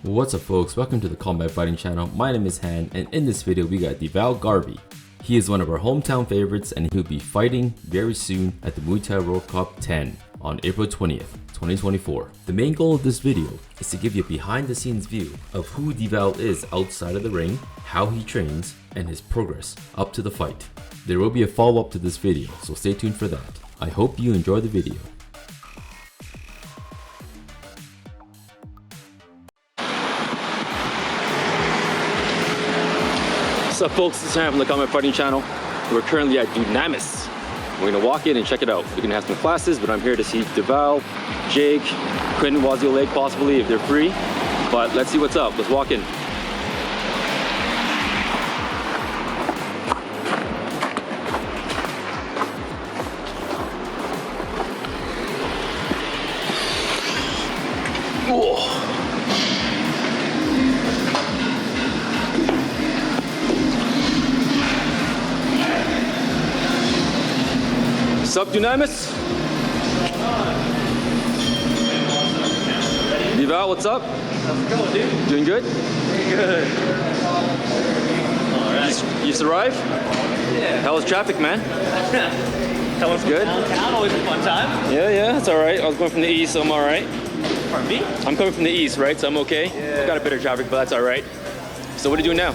What's up folks, welcome to the Combat Fighting channel. My name is Han, and in this video we got Deval Garvey. He is one of our hometown favorites and he'll be fighting very soon at the Muay Thai World Cup 10 on April 20th, 2024. The main goal of this video is to give you a behind the scenes view of who Deval is outside of the ring, how he trains, and his progress up to the fight. There will be a follow-up to this video, so stay tuned for that. I hope you enjoy the video. What's up folks, it's Han from the Combat Fighting channel. We're currently at Unanimous. We're gonna walk in and check it out. We're gonna have some classes, but I'm here to see Deval, Jake, Quentin Wazio Lake possibly if they're free. But let's see what's up, let's walk in. Whoa. What's up, Unanimous? Deval, what's up? How's it going, dude? Doing good? Pretty good. Alright. You survived? Yeah. How was traffic, man? Coming from good. downtown, always a fun time. Yeah, it's alright. I was going from the east, so I'm alright. Pardon me? I'm coming from the east, right? So I'm okay. Yeah. Got a bit of traffic, but that's alright. So what are you doing now?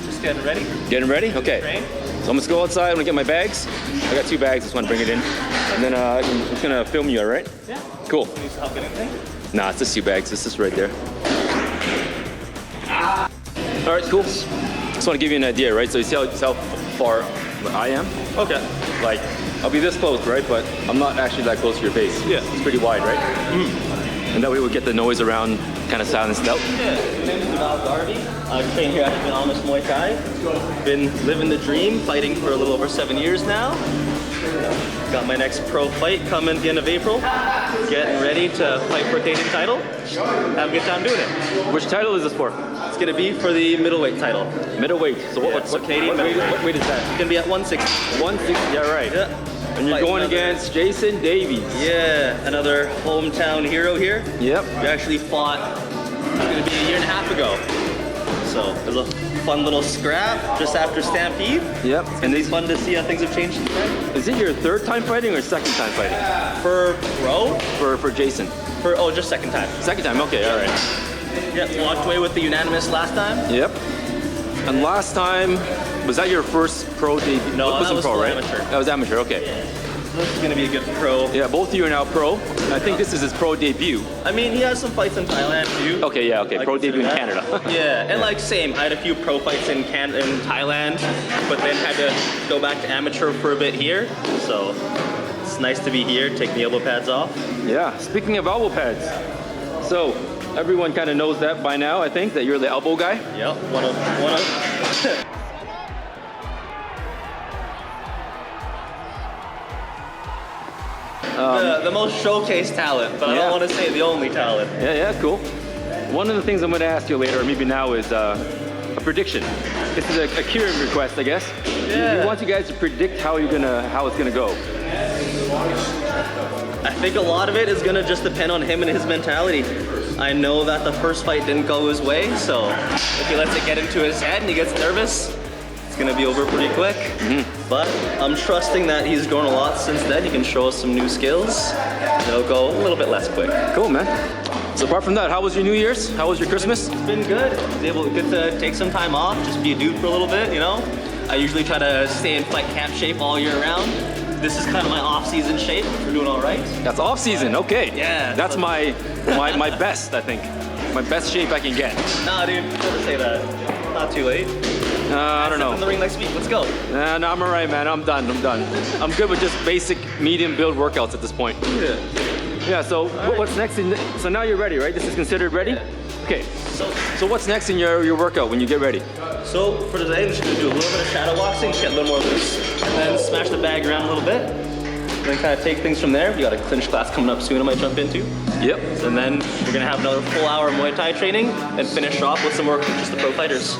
Just getting ready. Getting ready? Okay. Train. So I'm just go outside, I'm gonna get my bags. I got 2 bags, just wanna bring it in. And then I'm just gonna film you, alright? Yeah. Cool. Need some help getting anything? Nah, it's just 2 bags, it's just right there. Alright, cool. Just wanna give you an idea, right? So you see how far I am? Okay. Like, I'll be this close, right? But I'm not actually that close to your base. Yeah. It's pretty wide, right? And that way we'll get the noise around kind of silenced out. Yeah. My name is Deval Garvey. I train here at Unanimous Muay Thai. Been living the dream, fighting for a little over 7 years now. Got my next pro fight coming at the end of April. Getting ready to fight for a Canadian title. Have a good time doing it. Which title is this for? It's gonna be for the middleweight title. Middleweight. So Yeah, so Canadian middleweight. What weight is that? It's gonna be at 160. 160, yeah, right. Yeah. And you're Fighting going another- against Jason Davies. Yeah, another hometown hero here. Yep. We actually fought, it's gonna be a year and a half ago. So it was a fun little scrap just after Stampede. Yep. And it's fun to see how things have changed since then. Is it your 3rd time fighting or 2nd time fighting? For pro? For Jason? Just second time. 2nd time, okay, all right. Yeah, walked away with the Unanimous last time. Yep. And last time, was that your first pro debut? No, that wasn't was pro, still right? amateur. That was amateur, okay. Yeah. This is gonna be a good pro. Yeah, both of you are now pro. I think this is his pro debut. I mean, he has some fights in Thailand too. Okay, yeah, okay. I Pro debut in consider Canada. that. Yeah, and like same, I had a few pro fights in Thailand, but then had to go back to amateur for a bit here. So it's nice to be here, take the elbow pads off. Yeah, speaking of elbow pads. So, everyone kind of knows that by now, I think, that you're the elbow guy. Yep, one of. The most showcase talent, but I Yeah. don't want to say the only talent. Yeah, cool. One of the things I'm going to ask you later, or maybe now, is a prediction. This is a Kieran request, I guess. Yeah. We want you guys to predict how it's gonna go. I think a lot of it is gonna just depend on him and his mentality. I know that the first fight didn't go his way, so if he lets it get into his head and he gets nervous, it's gonna be over pretty quick. But I'm trusting that he's grown a lot since then. He can show us some new skills. It'll go a little bit less quick. Cool, man. So apart from that, how was your New Year's? How was your Christmas? It's been good. I was able to take some time off, just be a dude for a little bit, you know? I usually try to stay in fight camp shape all year round. This is kind of my off-season shape. We're doing all right. That's off season, okay. Yeah. That's my best, I think. My best shape I can get. Nah, dude, never say that. Not too late. I don't Step in the know. ring next week. Let's go. No, I'm alright, man. I'm done. I'm good with just basic medium build workouts at this point. Yeah. Yeah, so what's next? So now you're ready, right? This is considered ready? Okay. So what's next in your workout when you get ready? So for today, I'm just gonna do a little bit of shadow boxing, just get a little more loose, and then smash the bag around a little bit. Then kind of take things from there. We got a clinch class coming up soon I might jump into. Yep. And then we're gonna have another full hour of Muay Thai training and finish off with some work with just the pro fighters.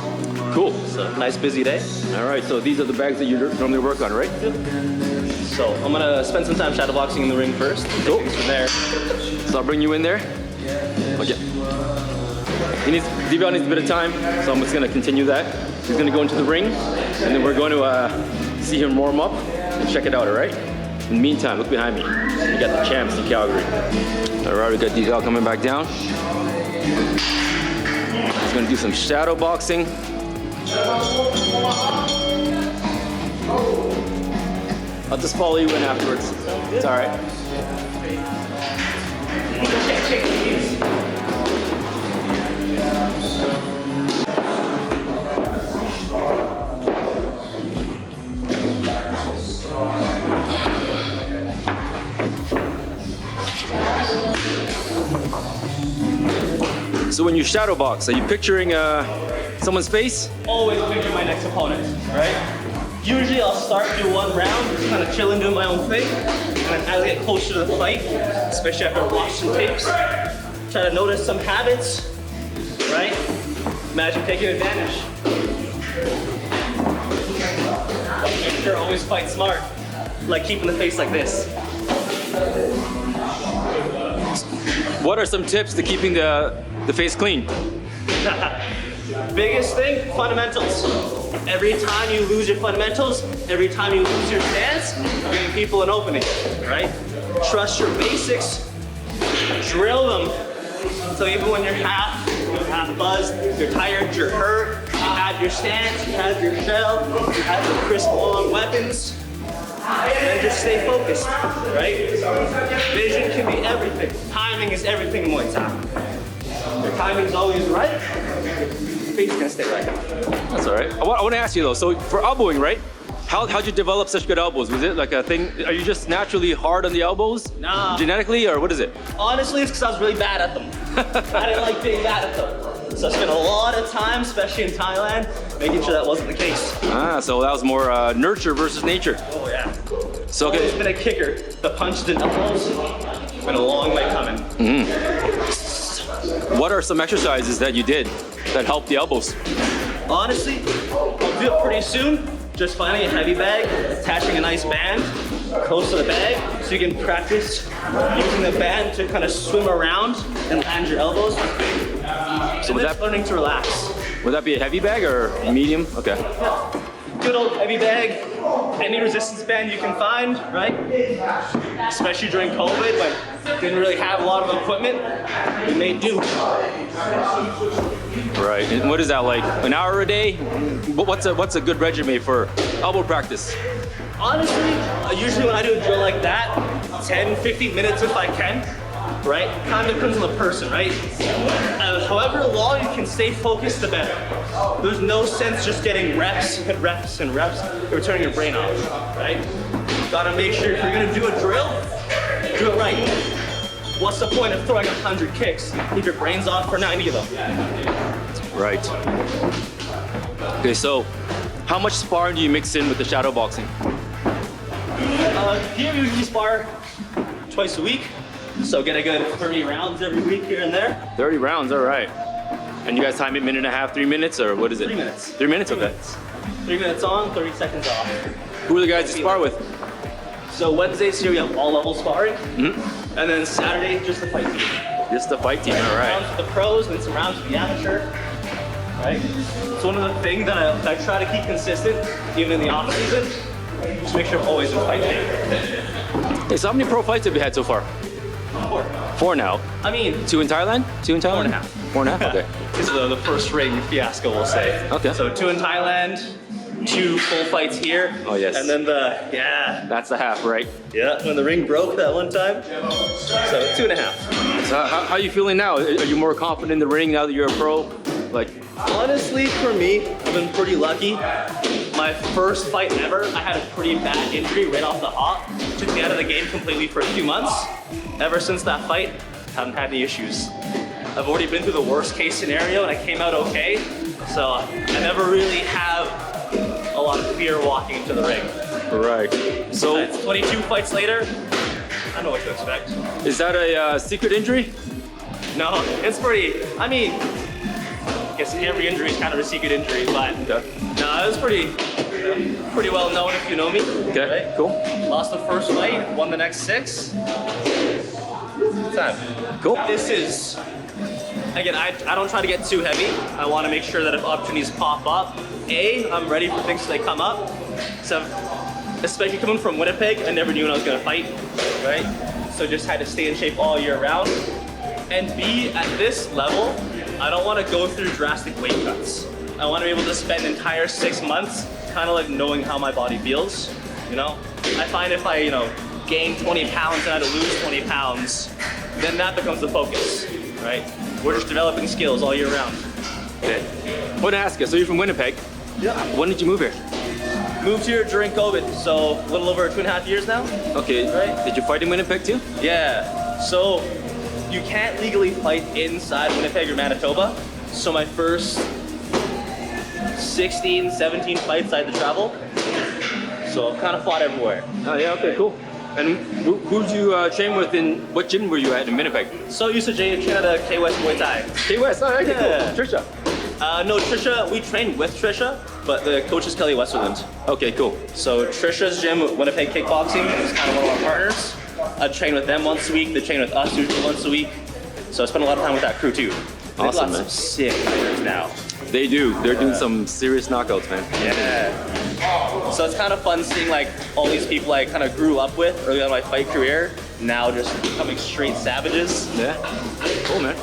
Cool. So nice busy day. All right, so these are the bags that you normally work on, right? So I'm gonna spend some time shadow boxing in the ring first. Cool. Take things from there. So I'll bring you in there. Okay. Deval needs a bit of time, so I'm just gonna continue that. He's gonna go into the ring, and then we're going to see him warm up and check it out, all right? In the meantime, look behind me. We got the champs in Calgary. All right, we got Deval coming back down. He's gonna do some shadow boxing. I'll just follow you in afterwards. It's all right. So when you shadow box, are you picturing someone's face? Always picture my next opponent, right? Usually I'll start, do one round, just kind of chilling, doing my own thing. And then as I get closer to the fight, especially after I watch some tapes, try to notice some habits, right? Imagine taking advantage. Make sure always fight smart, like keeping the face like this. What are some tips to keeping the face clean? Biggest thing, fundamentals. Every time you lose your fundamentals, every time you lose your stance, you're giving people an opening, right? Trust your basics, drill them, so even when you're half buzzed, you're tired, you're hurt, you have your stance, you have your shell, you have your crisp long weapons, and just stay focused, right? Vision can be everything. Timing is everything in Muay Thai. Your timing's always right, your face is gonna stay right. That's all right. I want to ask you though, so for elbowing, right? How'd you develop such good elbows? Was it like a thing, are you just naturally hard on the elbows? Nah. Genetically, or what is it? Honestly, it's because I was really bad at them. I didn't like being bad at them. So I spent a lot of time, especially in Thailand, making sure that wasn't the case. Ah, so that was more nurture versus nature. Oh yeah. So Always okay. been a kicker. The punches and elbows, been a long way coming. What are some exercises that you did that helped the elbows? Honestly, I'll do it pretty soon. Just finding a heavy bag, attaching a nice band close to the bag so you can practice using the band to kind of swim around and land your elbows. So that's learning to relax. Would that be a heavy bag or medium? Okay. Yeah. Good old heavy bag, any resistance band you can find, right? Especially during COVID when didn't really have a lot of equipment, we made do. Right, and what is that, like an hour a day? What's a good regimen for elbow practice? Honestly, usually when I do a drill like that, 10, 15 minutes if I can, right? Kind of depends on the person, right? However long you can stay focused, the better. There's no sense just getting reps and reps and reps and turning your brain off, right? Gotta make sure if you're gonna do a drill, do it right. What's the point of throwing 100 kicks if your brain's off for 90 of them? Right. Okay, so how much sparring do you mix in with the shadow boxing? Here we usually spar twice a week, so get a good 30 rounds every week here and there. 30 rounds, all right. And you guys time it 1.5, 3 minutes, or what is it? 3 minutes. 3 minutes, okay. 3 minutes on, 30 seconds off. Who are the guys you spar with? So Wednesdays here we have all level sparring, and then Saturday just the fight team. Just the fight team, all right. Rounds with the pros and some rounds with the amateur, right? It's one of the things that I try to keep consistent, even in the off season. Just make sure I'm always in fight team. Hey, so how many pro fights have you had so far? 4. 4 now. I mean, 2 in Thailand? 2 in Thailand? 4.5. 4.5, okay. This is the first ring fiasco, we'll say. Okay. So 2 in Thailand, 2 full fights here. Oh, yes. And then That's the half, right? yeah, when the ring broke that one time. So 2.5. So how are you feeling now? Are you more confident in the ring now that you're a pro? Like, honestly, for me, I've been pretty lucky. My first fight ever, I had a pretty bad injury right off the hop. Took me out of the game completely for a few months. Ever since that fight, haven't had any issues. I've already been through the worst case scenario and I came out okay. So I never really have a lot of fear walking into the ring. right. So It's 22 fights later, I know what to expect. is that a secret injury? No, it's pretty, I mean, I guess every injury is kind of a secret injury, but no, it was pretty well known if you know me. Okay, right? cool. Lost the first fight, won the next 6. Time. Cool. This is again, I don't try to get too heavy. I want to make sure that if opportunities pop up, I'm ready for things as they come up. So, especially coming from Winnipeg, I never knew when I was going to fight, right? So just had to stay in shape all year round. And B, at this level, I don't want to go through drastic weight cuts. I want to be able to spend an entire 6 months kind of like knowing how my body feels, you know? I find if I, you know, gain 20 pounds and I had to lose 20 pounds, then that becomes the focus, right? We're just developing skills all year round. Okay. I want to ask you, so you're from Winnipeg? Yeah. When did you move here? Moved here during COVID, so a little over 2.5 years now. Okay, Right. Did you fight in Winnipeg too? Yeah, so you can't legally fight inside Winnipeg or Manitoba. So my first 16, 17 fights I had to travel. So I've kind of fought everywhere. Oh yeah, okay, cool. And who did you train with what gym were you at in Winnipeg? So I used to train at the K-West Muay Thai. K-West, oh, okay, Yeah. cool. Trisha? No, Trisha, we trained with Trisha, but the coach is Kelly Westerland. Okay, cool. So Trisha's gym, Winnipeg Kickboxing, is kind of one of our partners. I train with them once a week, they train with us usually once a week. So I spend a lot of time with that crew too. They've Awesome, got man. some sick fighters now. They do. They're doing some serious knockouts, man. Yeah. So it's kind of fun seeing like all these people I kind of grew up with early on in my fight career, now just becoming straight savages. Yeah. Cool, man.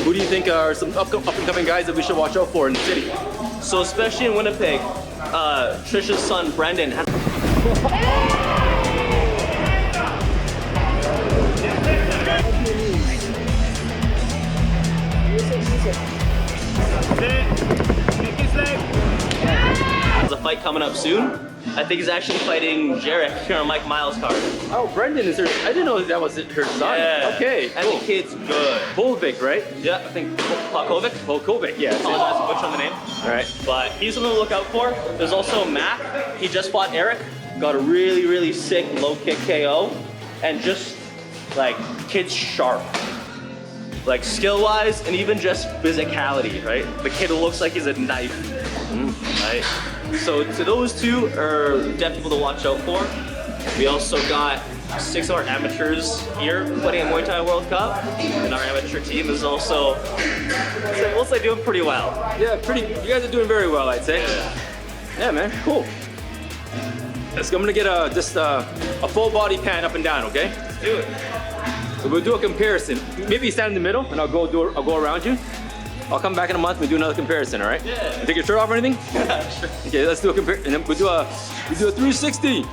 Who do you think are some up-and-coming guys that we should watch out for in the city? So especially in Winnipeg, Trisha's son Brendan has a fight coming up soon. I think he's actually fighting Jarek here on Mike Miles' card. Oh, Brendan is her. I didn't know that was her son. Yeah. Okay, And cool. the kid's good. Volvic, right? Yeah, I think Polkovic. Volkovic, yeah. Apologize for butchering the name. All right. But he's something to look out for. There's also Mac. He just fought Eric. Got a really, really sick low kick KO. And just like, kid's sharp. Like skill-wise and even just physicality, right? The kid looks like he's a knife, right? So those two are definitely people to watch out for. We also got 6 of our amateurs here playing in Muay Thai World Cup. And our amateur team is also, we'll say, doing pretty well. Yeah, pretty. You guys are doing very well, I'd say. Yeah, man. Cool. Let's go. I'm gonna get a full body pan up and down, okay? Let's do it. So we'll do a comparison. Maybe stand in the middle, and I'll go around you. I'll come back in a month and do another comparison, all right? Yeah. You take your shirt off or anything? Sure. Okay, let's do a compare, and then we do a 360.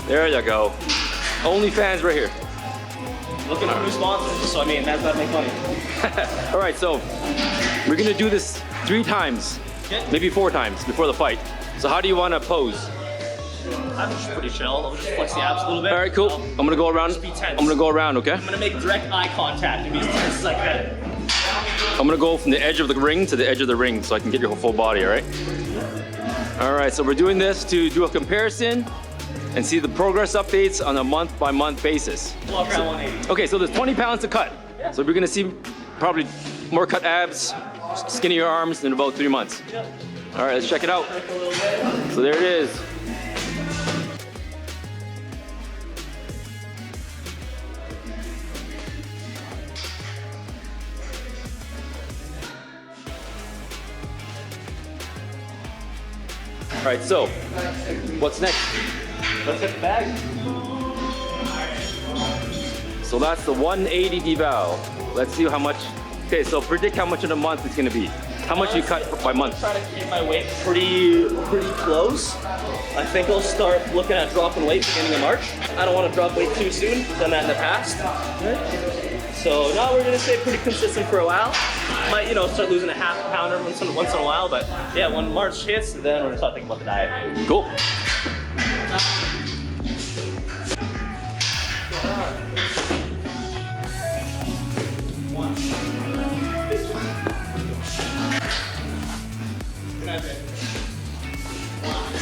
There you go. OnlyFans right here. Looking for new sponsors, so I mean, that's gotta make money. All right, so we're gonna do this 3 times, Okay. maybe 4 times before the fight. So how do you want to pose? I'm just pretty chill. I'll just flex the abs a little bit. All right, cool. I'm gonna go around. Just be tense. I'm gonna go around, okay? I'm gonna make direct eye contact and be as tense as I can. I'm gonna go from the edge of the ring to the edge of the ring so I can get your full body, all right? All right, so we're doing this to do a comparison and see the progress updates on a month-by-month basis. Walk around 180. Okay, so there's 20 pounds to cut. So we're gonna see probably more cut abs, skinnier arms in about 3 months. All right, let's check it out. So there it is. All right, so what's next? Let's hit the bag. So that's the 180 deval. Let's see how much. Okay, so predict how much in a month it's gonna be. How much you cut by month? Try to keep my weight pretty close. I think I'll start looking at dropping weight beginning of March. I don't want to drop weight too soon. I've done that in the past. So now we're gonna stay pretty consistent for a while. Might, start losing a half pounder once in a while, but yeah, when March hits, then we're gonna start thinking about the diet. Cool.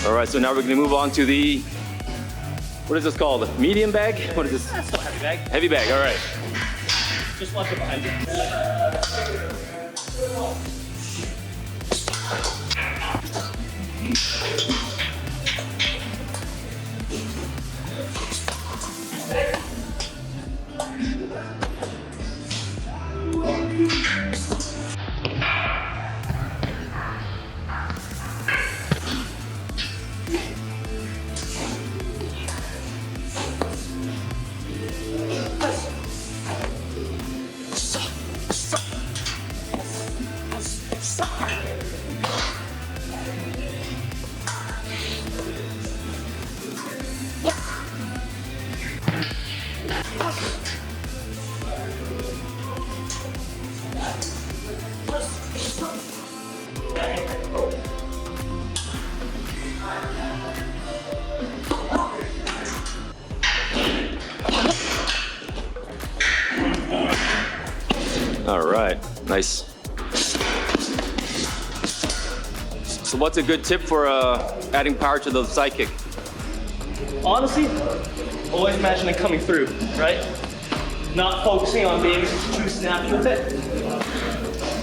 All right, so now we're gonna move on to the, what is this called? Medium bag? What is this? That's still a heavy bag. Heavy bag, all right. Just watch it behind you. All right, nice. So what's a good tip for adding power to the side kick? Honestly, always imagine it coming through, right? Not focusing on being too snappy with it.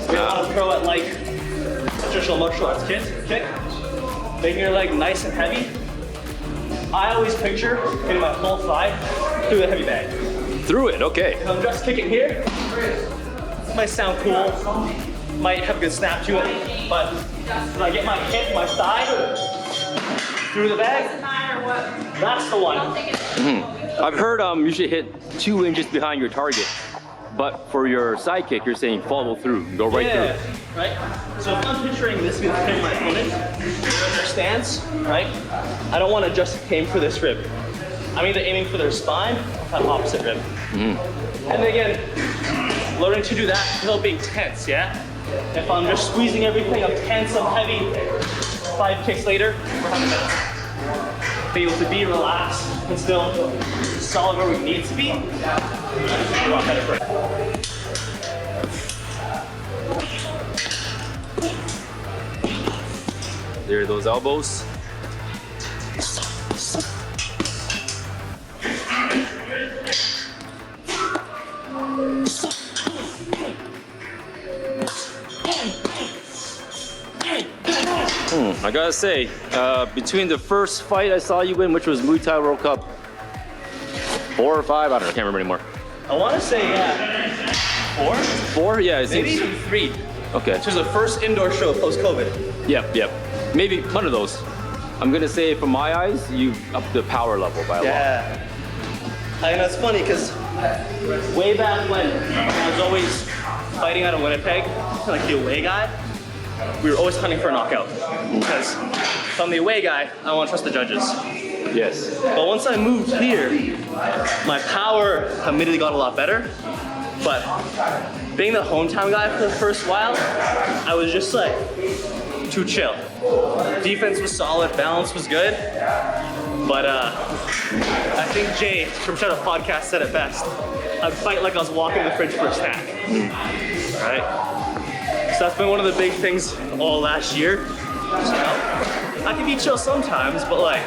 We want to throw it like traditional martial arts kick, making your leg nice and heavy. I always picture hitting my full thigh through the heavy bag. Through it, okay. If I'm just kicking here, it might sound cool, might have a good snap to it, but when I get my hip, my thigh through the bag, that's the one. Mm-hmm. I've heard you should hit 2 inches behind your target, but for your side kick, you're saying follow through, go right through. Right? So if I'm picturing this being hitting my opponent, their stance, right? I don't want to just aim for this rib. I'm either aiming for their spine or that opposite rib. Mm-hmm. And again, learning to do that without being tense, yeah? If I'm just squeezing everything, I'm tense, I'm heavy, 5 kicks later, we're having that. Be able to be relaxed and still solid where we need to be. A lot better for it. There are those elbows. I gotta say, between the first fight I saw you in, which was Muay Thai World Cup 4 or 5, I don't know, I can't remember anymore. I want to say, yeah, 4? 4? Yeah, it Maybe seems. even 3. Okay. Which was the first indoor show post-COVID. Yep. Maybe one of those. I'm gonna say, from my eyes, you upped the power level by a lot. Yeah. I know it's funny because way back when I was always fighting out of Winnipeg, like the away guy, we were always hunting for a knockout. Because if I'm the away guy, I want to trust the judges. Yes. But once I moved here, my power immediately got a lot better. But being the hometown guy for the first while, I was just like too chill. Defense was solid, balance was good. But I think Jay from Shut Up Podcast said it best. I'd fight like I was walking the fridge for a snack. Right? So that's been one of the big things all last year. So, I can be chill sometimes, but like,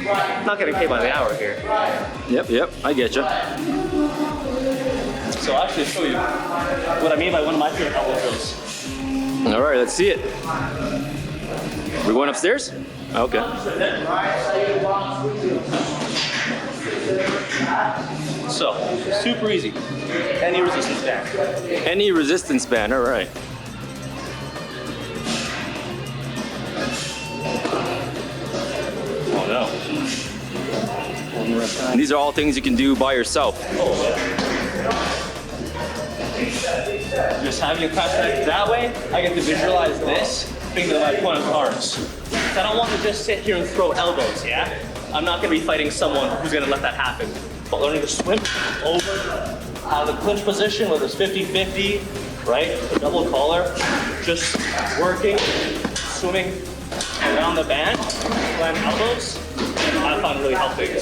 I'm not getting paid by the hour here. Yep, I get you. So I'll actually show you what I mean by one of my favorite elbow drills. All right, let's see it. We're going upstairs? Okay. So, super easy. Any resistance band. Any resistance band, all right. Oh no. And these are all things you can do by yourself. Oh yeah. Just having a class like that way, I get to visualize this being my opponent's arms. I don't want to just sit here and throw elbows, yeah? I'm not going to be fighting someone who's going to let that happen. But learning to swim over, out of the clinch position, whether it's 50-50, right? The double collar, just working, swimming around the band, land elbows, I find really helping.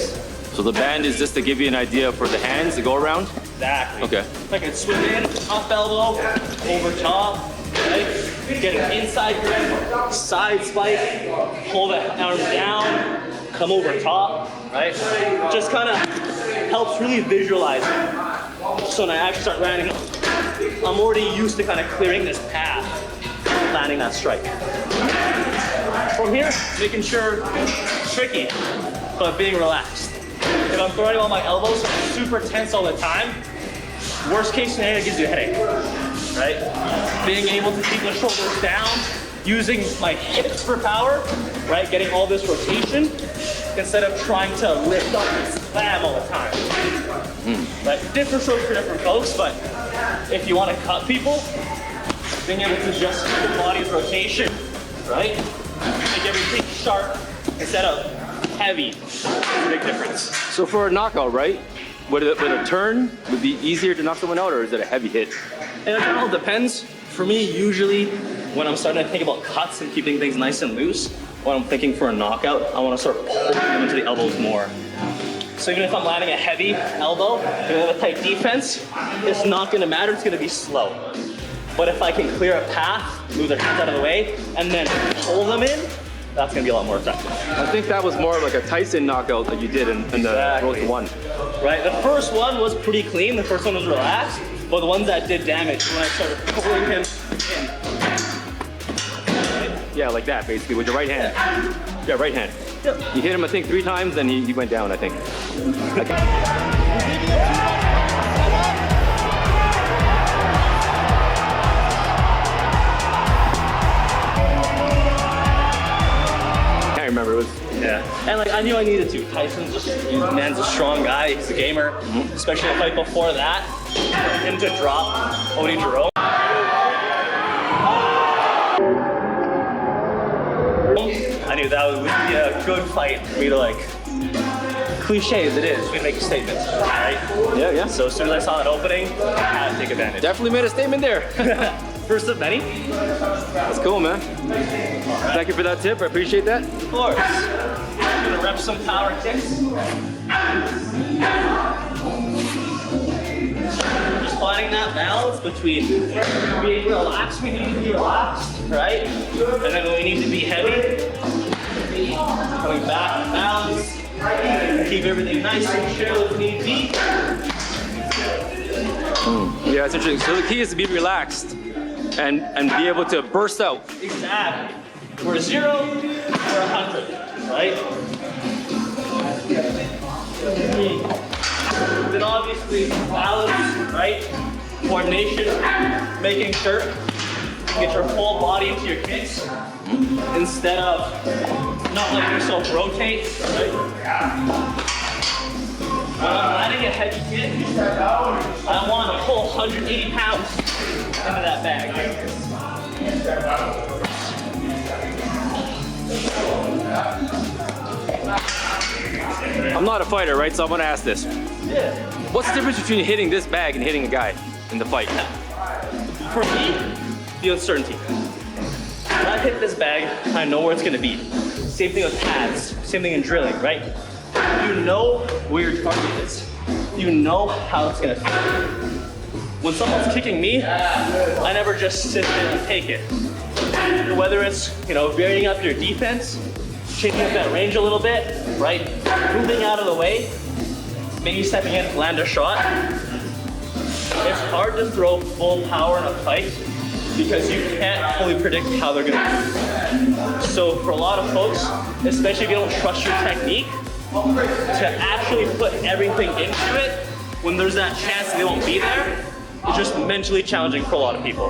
So the band is just to give you an idea for the hands to go around? Exactly. Okay. I can swim in, up elbow, over top, right? Get an inside grip, side spike, pull the arm down, come over top, right? Just kind of helps really visualize it. So when I actually start landing, I'm already used to kind of clearing this path, landing that strike. From here, making sure, tricky, but being relaxed. If I'm throwing all my elbows super tense all the time, worst case scenario, it gives you a headache, right? Being able to keep the shoulders down, using my hips for power, right? Getting all this rotation, instead of trying to lift up and slam all the time. Right? Different strokes for different folks, but if you want to cut people, being able to adjust your body's rotation, right? Make everything sharp instead of heavy. It's a big difference. So for a knockout, right? Would a turn would be easier to knock someone out, or is it a heavy hit? And it all depends. For me, usually when I'm starting to think about cuts and keeping things nice and loose, when I'm thinking for a knockout, I want to start pulling them into the elbows more. So even if I'm landing a heavy elbow, if I have a tight defense, it's not going to matter, it's going to be slow. But if I can clear a path, move their hands out of the way, and then pull them in, that's going to be a lot more effective. I think that was more of like a Tyson knockout that you did in the Road to One. Right, the first one was pretty clean, the first one was relaxed, but the ones that did damage when I started pulling him in. Yeah, like that basically, with your right hand. Yeah, right hand. Yep. You hit him, I think, 3 times, and he went down, I think. I remember it was. Yeah, and like I knew I needed to. Tyson's just, man's a strong guy, he's a gamer. Especially the fight before that, for him to drop Odie Jerome. I knew that would be a good fight for me to, like, cliche as it is, we make a statement, right? Yeah, yeah. So as soon as I saw that opening, I had to take advantage. Definitely made a statement there. First of many. That's cool, man. Thank you for that tip. I appreciate that. Of course. I'm gonna rep some power kicks. Just finding that balance between being relaxed, we need to be relaxed, right? And then when we need to be heavy, coming back to balance, keep everything nice and chill if need be. Yeah, that's interesting. So the key is to be relaxed and be able to burst out. Exactly. We're 0 or 100, right? Then obviously balance, right? Coordination, making sure you get your full body into your kicks instead of not letting yourself rotate, right? When I'm landing a heavy kick, I want to pull 180 pounds into that bag. I'm not a fighter, right? So I'm gonna ask this. Yeah. What's the difference between hitting this bag and hitting a guy in the fight? For me, the uncertainty. When I hit this bag, I know where it's gonna be. Same thing with pads, same thing in drilling, right? You know where your target is. You know how it's gonna feel. When someone's kicking me, I never just sit there and take it. Whether it's, varying up your defense, changing up that range a little bit, right? Moving out of the way, maybe stepping in to land a shot. It's hard to throw full power in a fight because you can't fully predict how they're gonna move. So for a lot of folks, especially if you don't trust your technique, to actually put everything into it when there's that chance that they won't be there, it's just mentally challenging for a lot of people,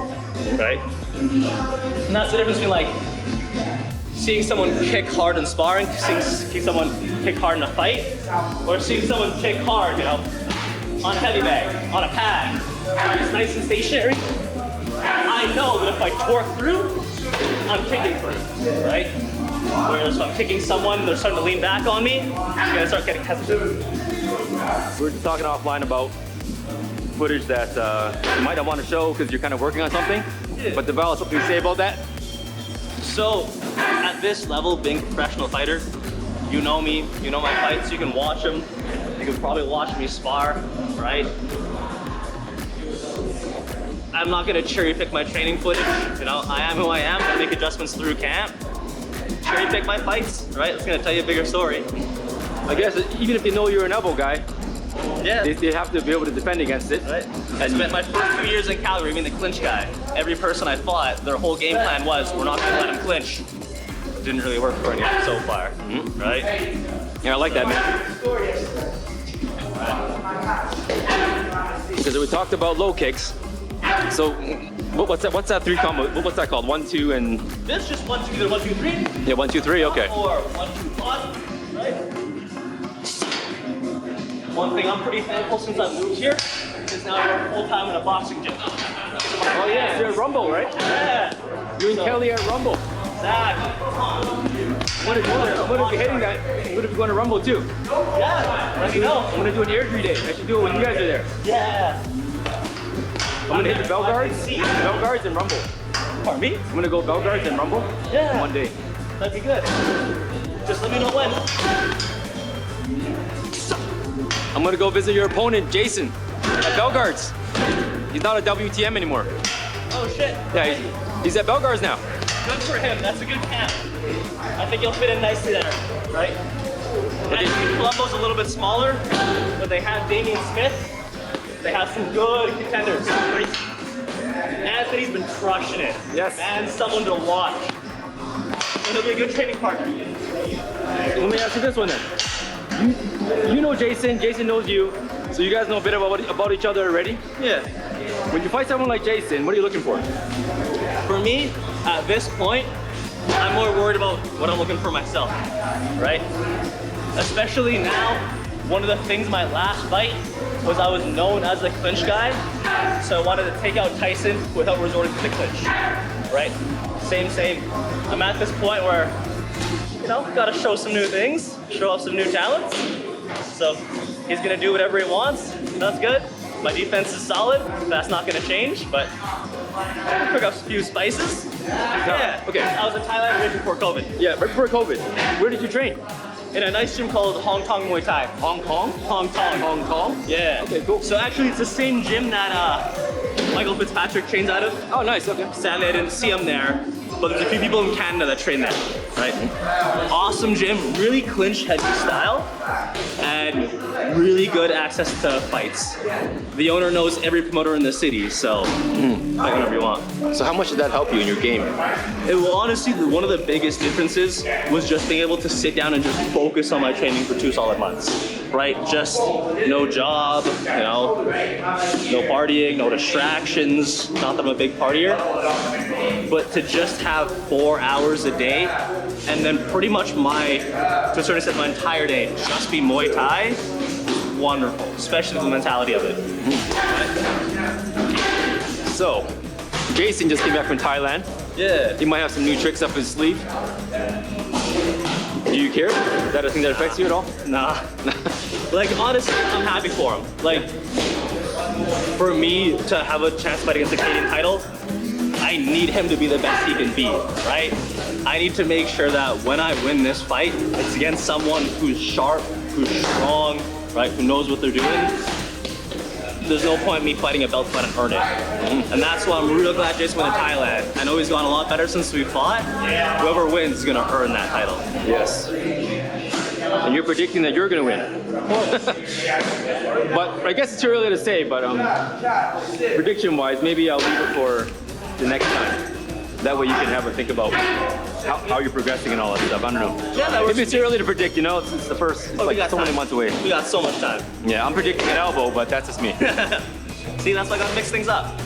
right? And that's the difference between like seeing someone kick hard in sparring, seeing someone kick hard in a fight, or seeing someone kick hard, on a heavy bag, on a pad. It's nice and stationary. I know that if I torque through, I'm kicking through, right? Whereas if I'm kicking someone, they're starting to lean back on me, I'm gonna start getting hesitant. We were just talking offline about footage that you might not want to show because you're kind of working on something. But Deval, something to say about that? So, at this level, being a professional fighter, you know me, you know my fights, you can watch them. You can probably watch me spar, right? I'm not gonna cherry pick my training footage. I am who I am. I make adjustments through camp. Cherry pick my fights, right? It's gonna tell you a bigger story. I guess even if they know you're an elbow guy, yeah, they have to be able to defend against it. Right. I spent my first 2 years in Calgary being the clinch guy. Every person I fought, their whole game plan was, we're not gonna let him clinch. It didn't really work for anyone so far, right? Yeah, I like that, man. Because we talked about low kicks. So what's that 3 combo? What's that called? 1, 2, and This is just 1, 2, either 1, 2, 3. yeah, 1, 2, 3. Okay. Or 1, 2, 1, right? One thing I'm pretty thankful since I moved here is now I work full time in a boxing gym. Oh yeah, you're at Rumble, right? Yeah. You and Kelly are at Rumble. Exactly. What if you're hitting that? What if you're going to Rumble too? Yeah. Let me know. I'm gonna do an Airdrie day. I should do it when you guys are there. Yeah. I'm gonna hit the bell guards, and rumble. Pardon me? I'm gonna go bell guards and rumble. Yeah. One day. That'd be good. Just let me know when. I'm gonna go visit your opponent, Jason, at bell guards. He's not a WTM anymore. Oh shit. Yeah, he's at bell guards now. Good for him. That's a good camp. I think he'll fit in nicely there, right? Actually, Colombo's a little bit smaller, but they have Damian Smith. They have some good contenders. Anthony's been crushing it. Yes. And someone to watch. And he'll be a good training partner. Let me ask you this one then. You know Jason, Jason knows you, so you guys know a bit about each other already? Yeah. When you fight someone like Jason, what are you looking for? For me, at this point, I'm more worried about what I'm looking for myself, right? Especially now, one of the things my last fight was I was known as the clinch guy, so I wanted to take out Tyson without resorting to the clinch, right? Same. I'm at this point where, you know, gotta show some new things, show off some new talents. So he's gonna do whatever he wants, that's good. My defense is solid, that's not gonna change, but pick up a few spices. Yeah, okay. I was in Thailand right before COVID. Yeah, right before COVID. Where did you train? In a nice gym called Hong Kong Muay Thai. Hong Kong? Hong Kong. Hong Kong? Yeah. Okay, cool. So actually it's the same gym that Michael Fitzpatrick trains out of. Oh, nice, okay. Sadly I didn't see him there, but there's a few people in Canada that train there, right? Awesome gym, really clinch heavy style, and really good access to fights. The owner knows every promoter in the city, so fight whenever you want. So how much did that help you in your game? It will honestly, one of the biggest differences was just being able to sit down and just focus on my training for 2 solid months, right? Just no job, you know, no partying, no distractions, not that I'm a big partier, but to just have 4 hours a day and then pretty much to a certain extent, my entire day just be Muay Thai, wonderful, especially the mentality of it. So, Jason just came back from Thailand. Yeah. He might have some new tricks up his sleeve. Do you care? Is that a thing that affects you at all? Nah. Like, honestly, I'm happy for him. Like, for me to have a chance to fight against the Canadian title, I need him to be the best he can be, right? I need to make sure that when I win this fight, it's against someone who's sharp, who's strong, right, who knows what they're doing. There's no point in me fighting a belt fight and earn it. And that's why I'm real glad Jason went to Thailand. I know he's gone a lot better since we fought. Whoever wins is gonna earn that title. Yes. And you're predicting that you're gonna win. But I guess it's too early to say, but prediction-wise, maybe I'll leave it for the next time. That way you can have a think about how you're progressing and all that stuff. I don't know. Yeah, that works. Maybe it's too early to predict, you know? It's the first, it's like so many months away. We got so much time. Yeah, I'm predicting an elbow, but that's just me. See, that's why I gotta mix things up.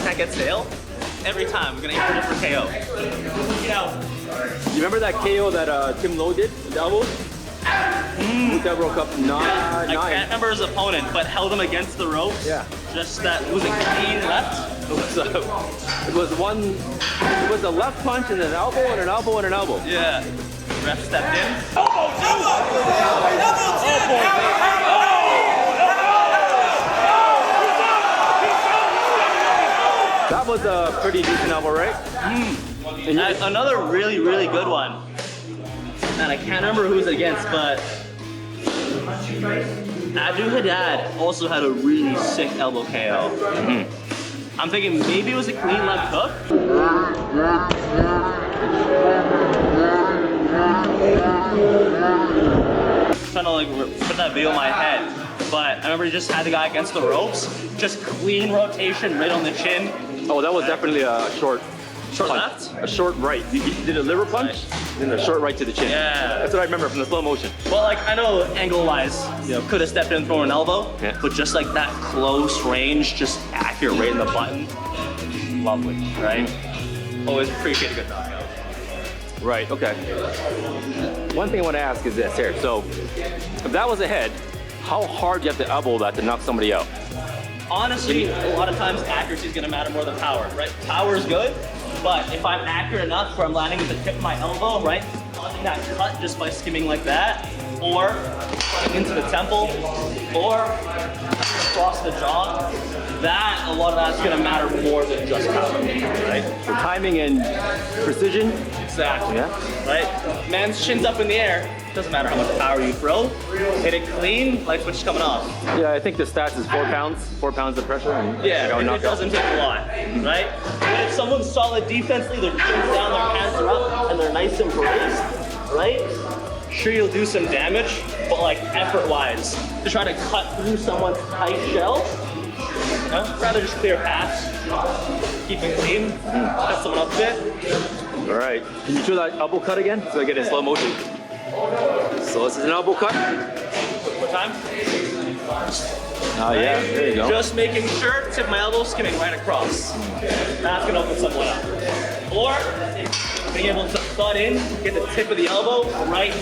Can't get stale. Every time, we're gonna aim for a different KO. You know. You remember that KO that Tim Lowe did with the elbow? World Cup 9. I can't remember his opponent, but held him against the ropes. Yeah. Just that, was it clean left? It was a left punch and an elbow and an elbow and an elbow. Yeah. Ref stepped in. That was a pretty decent elbow, right? Another really, really good one. And I can't remember who it was against, but Adu Haddad also had a really sick elbow KO. I'm thinking maybe it was a clean left hook. Trying to like put that video in my head, but I remember he just had the guy against the ropes, just clean rotation right on the chin. Oh, that was definitely a short Short punch. left? A short right. He did a liver punch, then a short right to the chin. Yeah. That's what I remember from the slow motion. Well, like, I know angle-wise, you know, could have stepped in and thrown an elbow, but just like that close range, just accurate right in the button, lovely, right? Always appreciate a good knockout. Right, okay. One thing I want to ask is this here. So, if that was a head, how hard do you have to elbow that to knock somebody out? Honestly, a lot of times accuracy is going to matter more than power, right? Power is good, but if I'm accurate enough where I'm landing with the tip of my elbow, right, causing that cut just by skimming like that, or into the temple, or across the jaw, that, a lot of that's gonna matter more than just power, right? So timing and precision. Exactly. Yeah. Right? Man's chin's up in the air. Doesn't matter how much power you throw. Hit it clean, light switch coming off. Yeah, I think the stats is 4 pounds. 4 pounds of pressure. And Yeah, it doesn't take a lot, right? But if someone's solid defensively, their chin's down, their hands are up, and they're nice and braced, right? Sure, you'll do some damage, but like effort-wise, to try to cut through someone's tight shell, you know, rather just clear paths, keep it clean, cut someone up a bit. All right. Can you show that elbow cut again so I get it in slow motion? So this is an elbow cut. What time? Oh yeah, there you go. Just making sure the tip of my elbow skimming right across. That's gonna open someone up. Or being able to butt in, get the tip of the elbow right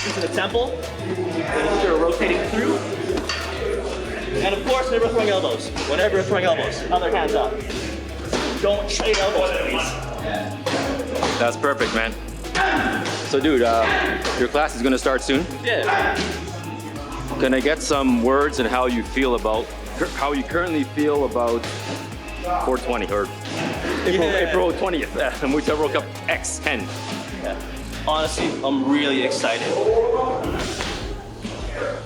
into the temple, and sort of rotating through. And of course, never throwing elbows. Whenever you're throwing elbows, other hands up. Don't trade elbows, please. That's perfect, man. So dude, your class is gonna start soon. Yeah. Can I get some words on how you currently feel about 420 or April 20th, Muay Thai World Cup X10? Yeah. Honestly, I'm really excited.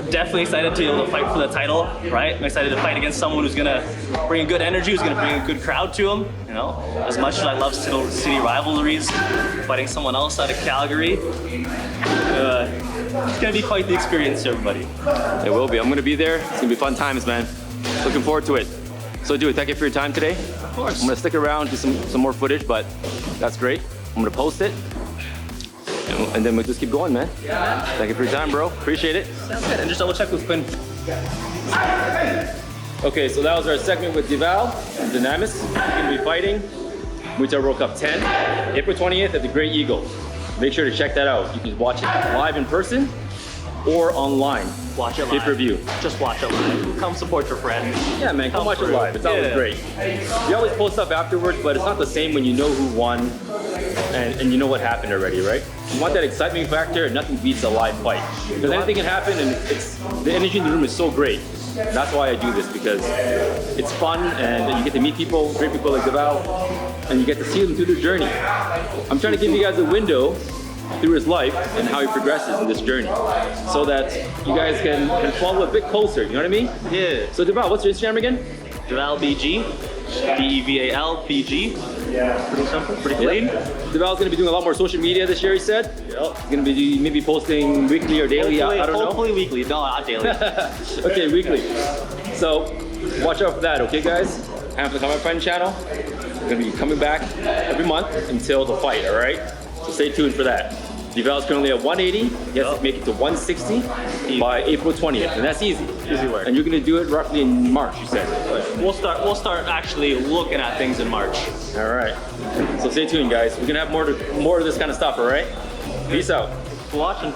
Definitely excited to be able to fight for the title, right? I'm excited to fight against someone who's gonna bring good energy, who's gonna bring a good crowd to him, you know? As much as I love city rivalries, fighting someone else out of Calgary, it's gonna be quite the experience to everybody. It will be. I'm gonna be there. It's gonna be fun times, man. Looking forward to it. So dude, thank you for your time today. Of course. I'm gonna stick around, do some more footage, but that's great. I'm gonna post it. And then we'll just keep going, man. Yeah. Thank you for your time, bro. Appreciate it. Sounds good. And just double check with Quinn. Okay, so that was our segment with Deval, Unanimous. He's gonna be fighting Muay Thai World Cup 10, April 20th at the Great Eagle. Make sure to check that out. You can watch it live in person or online. Watch it live. Pay-per-view. Just watch it live. Come support your friend. Yeah, man, come watch it live. It's always great. We always post stuff afterwards, but it's not the same when you know who won and you know what happened already, right? You want that excitement factor, and nothing beats a live fight. Because anything can happen, and the energy in the room is so great. That's why I do this, because it's fun, and you get to meet people, great people like Deval, and you get to see them through their journey. I'm trying to give you guys a window through his life and how he progresses in this journey, so that you guys can follow a bit closer, you know what I mean? Yeah. So Deval, what's your Instagram again? Deval BG. Deval BG. Pretty simple, pretty clean. Deval's gonna be doing a lot more social media this year, he said. Yep. He's gonna be maybe posting weekly or daily, I don't know. Hopefully weekly, no, not daily. Okay, weekly. So watch out for that, okay guys? Have to come on my friend channel. We're gonna be coming back every month until the fight, all right? So stay tuned for that. Deval's currently at 180. He has to make it to 160 by April 20th, and that's easy. Easy work. And you're gonna do it roughly in March, you said. We'll start actually looking at things in March. All right. So stay tuned, guys. We're gonna have more of this kind of stuff, all right? Peace out. Watching.